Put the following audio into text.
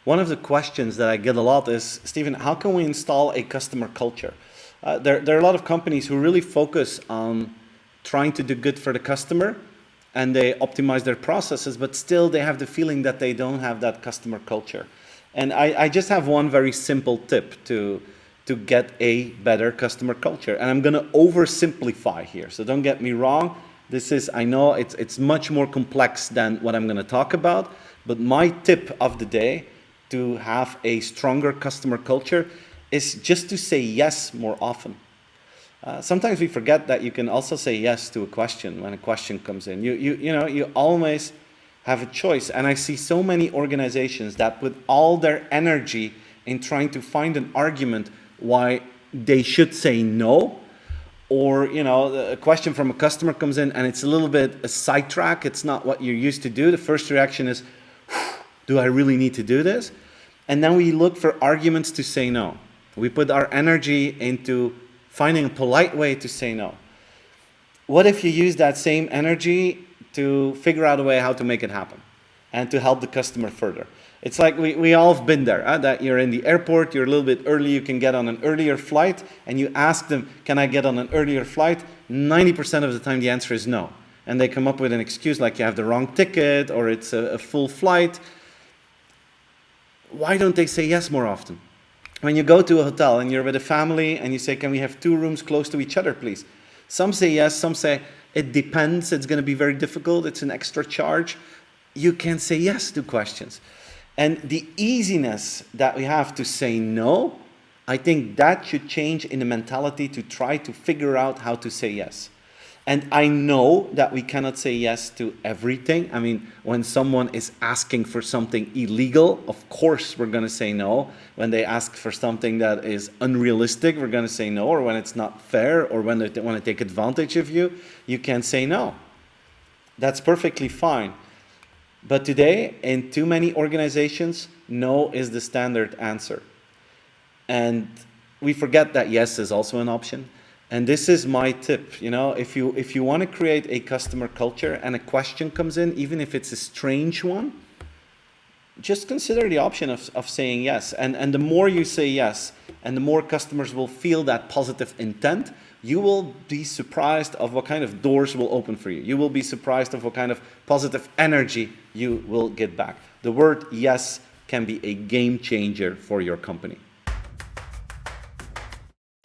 One of the questions that I get a lot is, Stephen, how can we install a customer culture? There are a lot of companies who really focus on trying to do good for the customer, and they optimize their processes, but still they have the feeling that they don't have that customer culture. And I just have one very simple tip to get a better customer culture. And I'm going to oversimplify here, so don't get me wrong. I know it's much more complex than what I'm going to talk about, but my tip of the day to have a stronger customer culture is just to say yes more often. Sometimes we forget that you can also say yes to a question when a question comes in. You always have a choice. And I see so many organizations that put all their energy in trying to find an argument why they should say no. Or, a question from a customer comes in and it's a little bit a sidetrack. It's not what you're used to do. The first reaction is, do I really need to do this? And then we look for arguments to say no. We put our energy into finding a polite way to say no. What if you use that same energy to figure out a way how to make it happen and to help the customer further? It's like we all have been there, that you're in the airport, you're a little bit early, you can get on an earlier flight, and you ask them, can I get on an earlier flight? 90% of the time the answer is no. And they come up with an excuse like you have the wrong ticket or it's a full flight. Why don't they say yes more often? When you go to a hotel and you're with a family and you say, can we have 2 rooms close to each other, please? Some say yes, some say, it depends, it's going to be very difficult, it's an extra charge. You can say yes to questions. And the easiness that we have to say no, I think that should change in the mentality to try to figure out how to say yes. And I know that we cannot say yes to everything. I mean, when someone is asking for something illegal, of course we're going to say no. When they ask for something that is unrealistic, we're going to say no. Or when it's not fair, or when they want to take advantage of you, you can say no. That's perfectly fine. But today, in too many organizations, no is the standard answer. And we forget that yes is also an option. And this is my tip, if you want to create a customer culture and a question comes in, even if it's a strange one, just consider the option of saying yes. And the more you say yes, and the more customers will feel that positive intent, you will be surprised of what kind of doors will open for you. You will be surprised of what kind of positive energy you will get back. The word yes can be a game changer for your company.